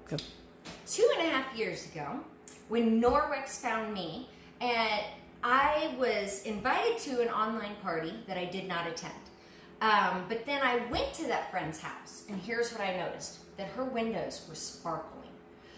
Go. 2.5 years ago, when Norwex found me, and I was invited to an online party that I did not attend. But then I went to that friend's house, and here's what I noticed, that her windows were sparkling.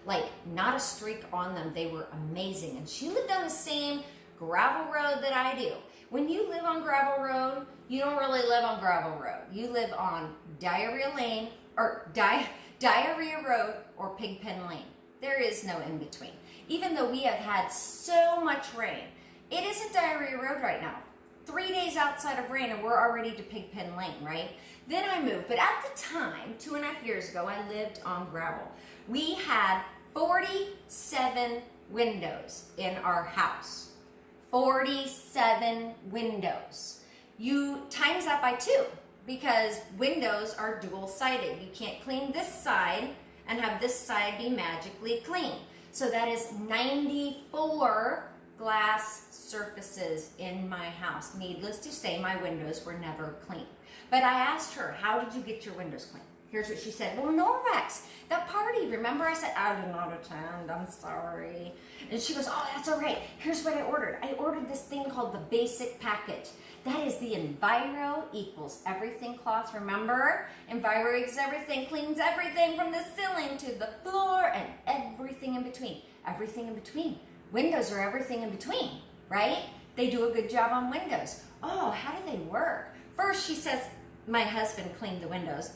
Like, not a streak on them. They were amazing. And she lived on the same gravel road that I do. When you live on gravel road, you don't really live on gravel road. You live on Diarrhea Lane, or Diarrhea Road, or Pigpen Lane. There is no in between. Even though we have had so much rain, it isn't Diarrhea Road right now. 3 days outside of rain and we're already to Pigpen Lane, right? Then I moved, but at the time, 2.5 years ago, I lived on gravel. We had 47 windows in our house. 47 windows. You times that by 2 because windows are dual-sided. You can't clean this side and have this side be magically clean. So that is 94 glass surfaces in my house. Needless to say, my windows were never clean. But I asked her, how did you get your windows clean? Here's what she said. Well, Norwex, that party, remember I said, I did not attend, I'm sorry. And she goes, oh, that's all right. Here's what I ordered. I ordered this thing called the Basic Package. That is the Enviro Equals Everything cloth, remember? Enviro equals everything, cleans everything from the ceiling to the floor and everything in between. Everything in between. Windows are everything in between, right? They do a good job on windows. Oh, how do they work? First, she says, my husband cleaned the windows.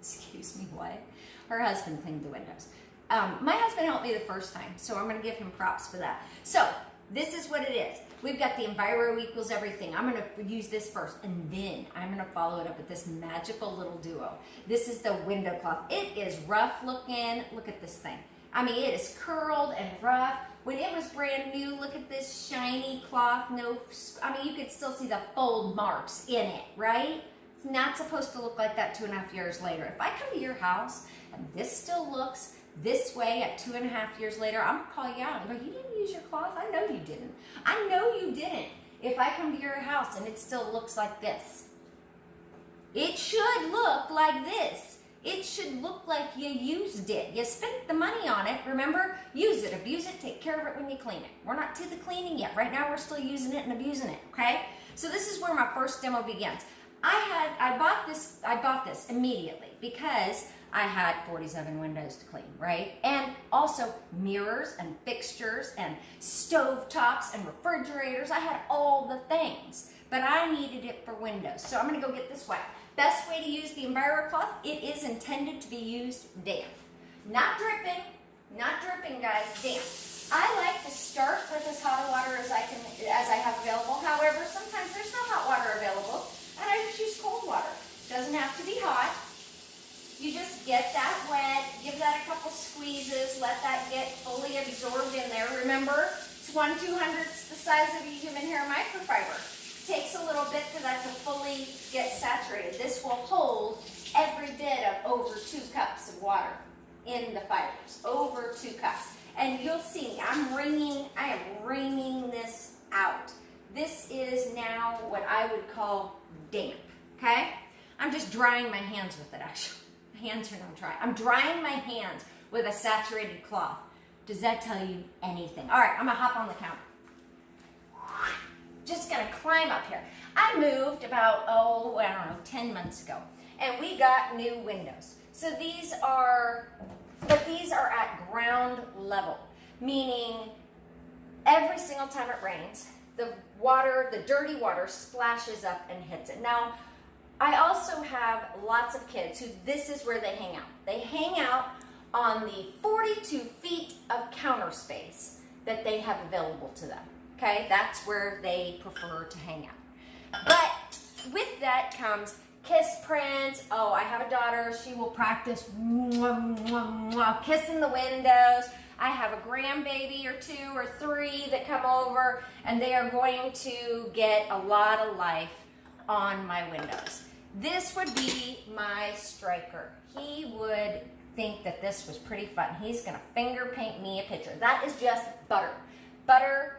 Excuse me, what? Her husband cleaned the windows. My husband helped me the first time, so I'm going to give him props for that. So, this is what it is. We've got the Enviro Equals Everything. I'm going to use this first, and then I'm going to follow it up with this magical little duo. This is the window cloth. It is rough looking. Look at this thing. I mean, it is curled and rough. When it was brand new, look at this shiny cloth. I mean, you could still see the fold marks in it, right? It's not supposed to look like that 2.5 years later. If I come to your house and this still looks this way at 2.5 years later, I'm gonna call you out and go, you didn't use your cloth? I know you didn't. I know you didn't. If I come to your house and it still looks like this, it should look like this. It should look like you used it. You spent the money on it. Remember? Use it, abuse it, take care of it when you clean it. We're not to the cleaning yet. Right now we're still using it and abusing it, okay? So this is where my first demo begins. I bought this immediately because I had 47 windows to clean, right? And also mirrors and fixtures and stove tops and refrigerators. I had all the things, but I needed it for windows. So I'm gonna go get this one. Best way to use the Enviro cloth, it is intended to be used damp. Not dripping, guys, damp. I like to start with as hot a water as I have available. However, sometimes there's no hot water available, and I just use cold water. Doesn't have to be hot. You just get that wet, give that a couple squeezes, let that get fully absorbed in there. Remember, it's 1/200th the size of a human hair microfiber. Takes a little bit for that to fully get saturated. This will hold every bit of over 2 cups of water in the fibers. Over 2 cups. And you'll see, I am wringing this out. This is now what I would call damp, okay? I'm just drying my hands with it, actually. My hands are not dry. I'm drying my hands with a saturated cloth. Does that tell you anything? All right, I'm gonna hop on the counter. Just gonna climb up here. I moved about, I don't know, 10 months ago, and we got new windows. So these are at ground level, meaning every single time it rains, the dirty water splashes up and hits it. Now, I also have lots of kids who this is where they hang out. They hang out on the 42 feet of counter space that they have available to them. Okay, that's where they prefer to hang out. But with that comes kiss prints. Oh, I have a daughter. She will practice kissing the windows. I have a grandbaby or 2 or 3 that come over, and they are going to get a lot of life on my windows. This would be my striker. He would think that this was pretty fun. He's going to finger paint me a picture. That is just butter. Butter.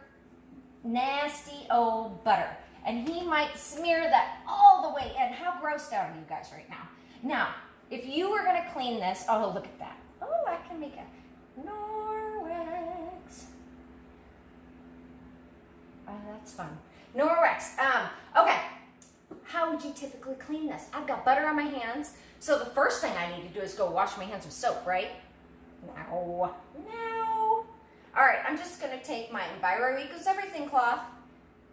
Nasty old butter. And he might smear that all the way in. How grossed out are you guys right now? Now, if you were going to clean this, oh, look at that. Oh, I can make a Norwex. Oh, that's fun. Norwex. Okay. How would you typically clean this? I've got butter on my hands. So the first thing I need to do is go wash my hands with soap, right? No. No. All right, I'm just going to take my Enviro Equals Everything cloth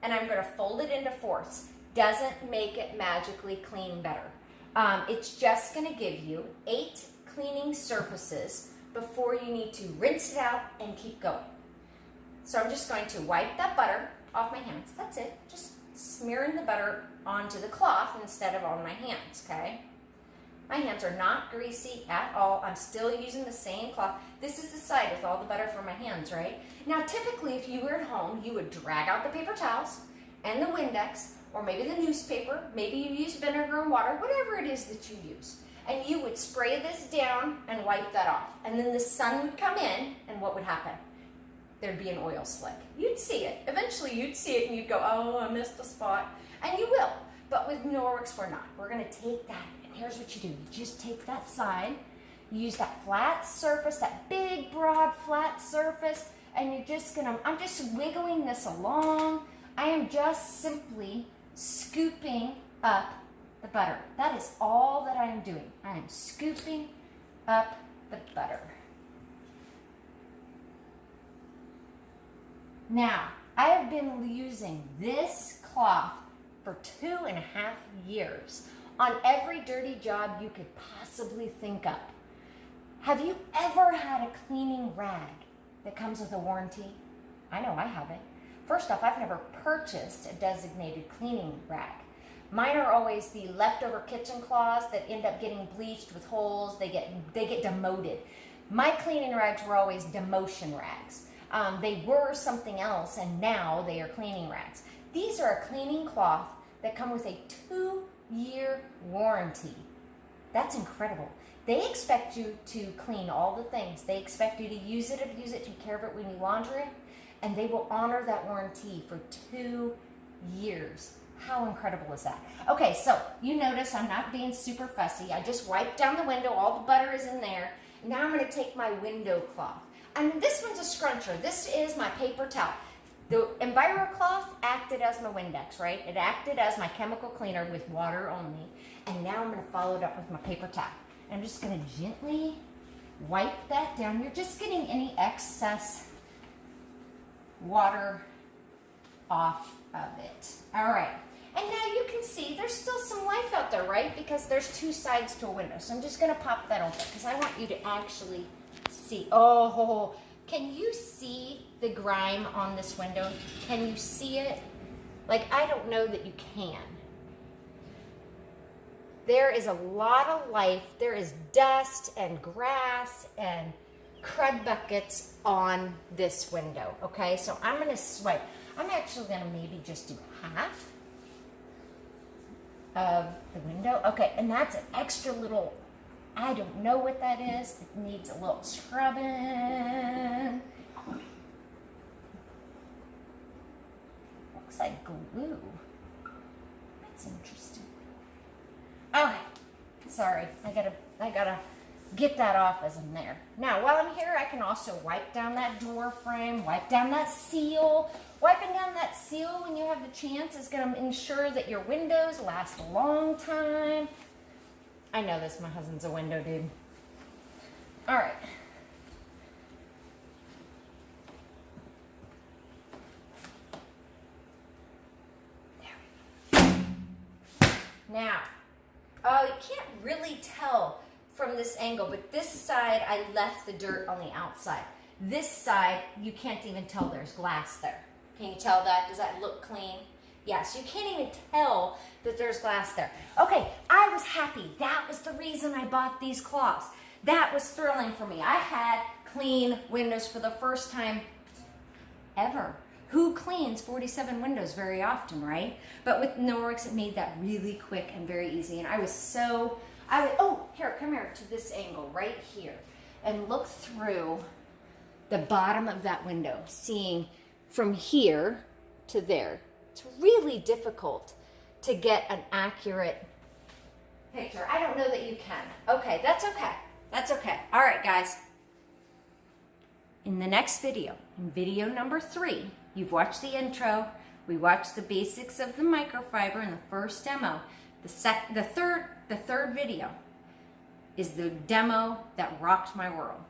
and I'm going to fold it into fourths. Doesn't make it magically clean better. It's just going to give you 8 cleaning surfaces before you need to rinse it out and keep going. So I'm just going to wipe that butter off my hands. That's it. Just smearing the butter onto the cloth instead of on my hands, okay? My hands are not greasy at all. I'm still using the same cloth. This is the side with all the butter from my hands, right? Now, typically, if you were at home, you would drag out the paper towels and the Windex, or maybe the newspaper, maybe you use vinegar and water, whatever it is that you use. And you would spray this down and wipe that off. And then the sun would come in, and what would happen? There'd be an oil slick. You'd see it. Eventually, you'd see it, and you'd go, oh, I missed a spot. And you will. But with Norwex, we're not. We're going to take that, and here's what you do. You just take that side, you use that flat surface, that big, broad, flat surface, and you're just going to, I'm just wiggling this along. I am just simply scooping up the butter. That is all that I am doing. I am scooping up the butter. Now, I have been using this cloth for 2.5 years on every dirty job you could possibly think of. Have you ever had a cleaning rag that comes with a warranty? I know I haven't. First off, I've never purchased a designated cleaning rag. Mine are always the leftover kitchen cloths that end up getting bleached with holes. They get demoted. My cleaning rags were always demotion rags. They were something else, and now they are cleaning rags. These are a cleaning cloth that come with a 2-year warranty. That's incredible. They expect you to clean all the things. They expect you to use it, abuse it, take care of it when you launder it, and they will honor that warranty for 2 years. How incredible is that? Okay, so you notice I'm not being super fussy. I just wiped down the window. All the butter is in there. Now I'm going to take my window cloth. And this one's a scruncher. This is my paper towel. The Enviro cloth acted as my Windex, right? It acted as my chemical cleaner with water only. And now I'm going to follow it up with my paper towel. I'm just going to gently wipe that down. You're just getting any excess water off of it. All right. And now you can see there's still some life out there, right? Because there's 2 sides to a window. So I'm just going to pop that open because I want you to actually see. Oh, can you see the grime on this window? Can you see it? Like, I don't know that you can. There is a lot of life. There is dust and grass and crud buckets on this window, okay? So I'm going to swipe. I'm actually going to maybe just do half of the window. Okay, and that's an extra little, I don't know what that is. It needs a little scrubbing. Looks like glue. That's interesting. Okay, sorry. I gotta get that off as I'm there. Now, while I'm here, I can also wipe down that door frame, wipe down that seal. Wiping down that seal when you have the chance is going to ensure that your windows last a long time. I know this, my husband's a window dude. All right. Now, you can't really tell from this angle, but this side, I left the dirt on the outside. This side, you can't even tell there's glass there. Can you tell that? Does that look clean? Yes, you can't even tell that there's glass there. Okay, I was happy. That was the reason I bought these cloths. That was thrilling for me. I had clean windows for the first time ever. Who cleans 47 windows very often, right? But with Norwex, it made that really quick and very easy. And here, come here to this angle right here and look through the bottom of that window, seeing from here to there. It's really difficult to get an accurate picture. I don't know that you can. Okay, that's okay. That's okay. All right, guys. In the next video, in video number 3, you've watched the intro. We watched the basics of the microfiber in the first demo. The third video is the demo that rocked my world.